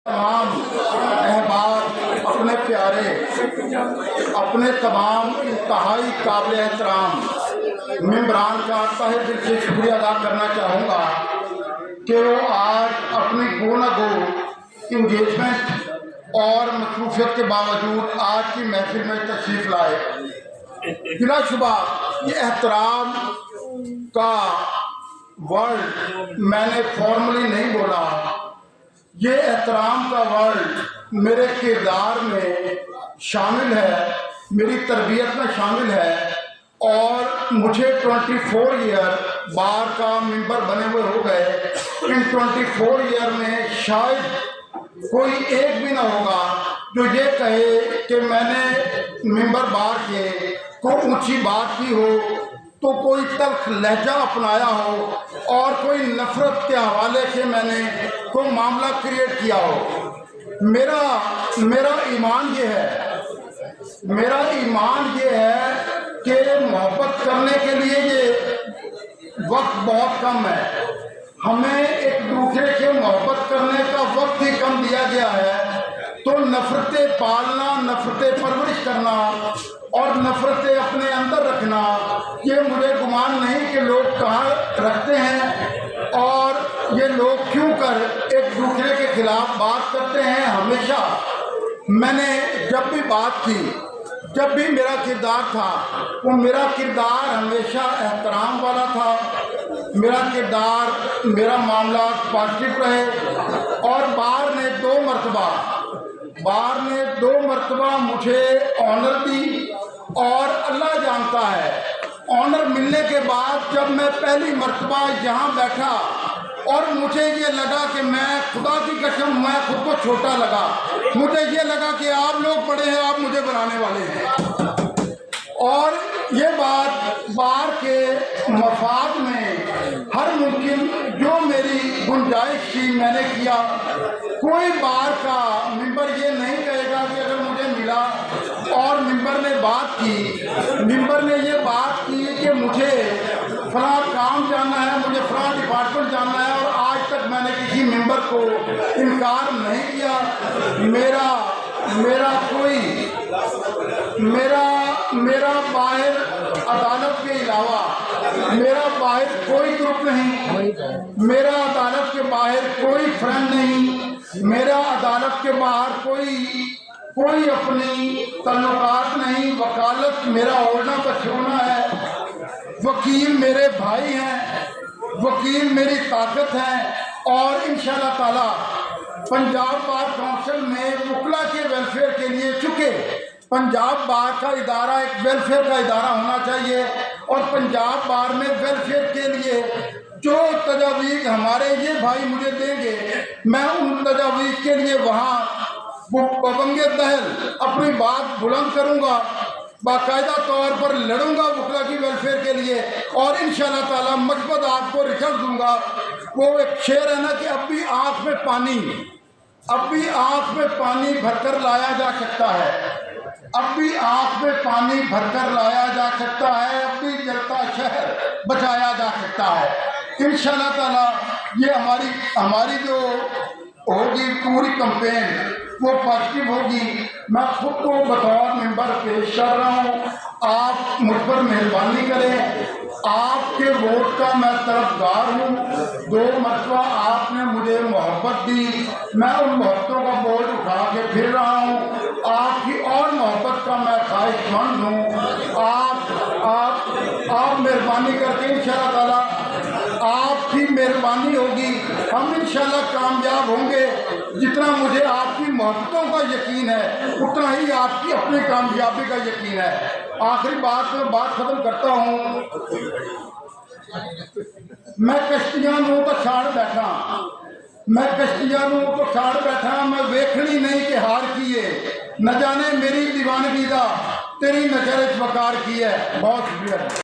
तमाम अहबाब अपने प्यारे, अपने तमाम इंतहाई काबिल एहतराम मेंबरान का तहे दिल से शुक्रिया अदा करना चाहूँगा कि वो आज अपनी गो न गो इंगेजमेंट और मसरूफियत के बावजूद आज की महफिल में तशरीफ़ लाए। बिलाशुबा ये एहतराम का वर्ड मैंने फॉर्मली नहीं बोला, ये एहतराम का वर्ड मेरे किरदार में शामिल है, मेरी तरबियत में शामिल है। और मुझे 24 ईयर बार का मेंबर बने हुए हो गए। इन 24 ईयर में शायद कोई एक भी ना होगा जो ये कहे कि मैंने मेंबर बार के को ऊंची बात की हो, तो कोई तल्ख लहजा अपनाया हो और कोई नफरत के हवाले से मैंने कोई मामला क्रिएट किया हो। मेरा ईमान ये है कि मोहब्बत करने के लिए ये वक्त बहुत कम है। हमें एक दूसरे से मोहब्बत करने का वक्त ही कम दिया गया है। तो नफरतें पालना, नफरतें परवरिश करना और नफरतें अपने अंदर रखना, ये मुझे गुमान नहीं कि लोग कहाँ रखते हैं और ये लोग क्यों कर एक दूसरे के खिलाफ बात करते हैं। हमेशा मैंने जब भी बात की, जब भी मेरा किरदार था, वो मेरा किरदार हमेशा एहतराम वाला था। मेरा किरदार, मेरा मामला पॉजिटिव रहे। और बार ने दो मरतबा मुझे ऑनर दी और अल्लाह जानता है, ऑनर मिलने के बाद जब मैं पहली मरतबा यहाँ बैठा और मुझे ये लगा कि मैं खुदा की कसम, मैं खुद को छोटा लगा। मुझे ये लगा कि आप लोग बड़े हैं, आप मुझे बनाने वाले हैं। और ये बात बार के मफाद में हर मुमकिन जो मेरी गुंजाइश थी मैंने किया। कोई बार का मेंबर ये नहीं कहेगा कि अगर मुझे मिला और मेंबर ने ये बात की कि मुझे फलां काम जानना है, मुझे फलां डिपार्टमेंट जानना है, और आज तक मैंने किसी मेंबर को इनकार नहीं किया। मेरा बाहर अदालत के अलावा मेरा बाहर कोई ग्रुप नहीं, मेरा अदालत के बाहर कोई फ्रेंड नहीं, मेरा अदालत के बाहर कोई अपनी तल्लुकात नहीं। वकालत मेरा ओढ़ना बछोना है। वकील मेरे भाई हैं, वकील मेरी ताकत है। और इंशाअल्लाह ताला पंजाब बार काउंसिल में वकला के वेलफेयर के लिए, चूँकि पंजाब बार का इदारा एक वेलफेयर का इदारा होना चाहिए, और पंजाब बार में वेलफेयर के लिए जो तजावीज़ हमारे ये भाई मुझे देंगे, मैं उन तजावीज़ के लिए वहाँ बबंगे दहल अपनी बात बुलंद करूँगा, बाकायदा तौर पर लड़ूंगा वकला की वेलफेयर के लिए। और इंशाअल्लाह ताला मस्बत आपको रिजल्ट दूंगा। वो एक शेर है ना कि अब भी आँख में पानी भरकर लाया जा सकता है, अब भी आँख में पानी भरकर लाया जा सकता है, अब भी जलता शहर बचाया जा सकता है। इंशाअल्लाह ताला ये हमारी जो होगी पूरी कंपेन वो पॉजिटिव होगी। मैं खुद को बतौर मेंबर पेश कर रहा हूँ। आप मुझ पर मेहरबानी करें, आपके वोट का मैं तरफदार हूँ। 2 मरतबा आपने मुझे मोहब्बत दी, मैं उन मोहब्बतों का बोझ उठा के फिर रहा हूँ। आपकी और मोहब्बत का मैं ख्वाहिशमंद हूँ। आप मेहरबानी करके इंशाअल्लाह ताला आपकी मेहरबानी होगी, हम इंशाअल्लाह कामयाब होंगे। जितना मुझे आपकी मोहब्बतों का यकीन है, उतना ही आपकी अपनी कामयाबी का यकीन है। आखिरी बात में बात खत्म करता हूँ। मैं कश्तियां नूं तो छाड़ बैठा, मैं वेखनी नहीं कि हार किए, न जाने मेरी दीवानगी दा तेरी नजर वकार की है। बहुत शुक्रिया।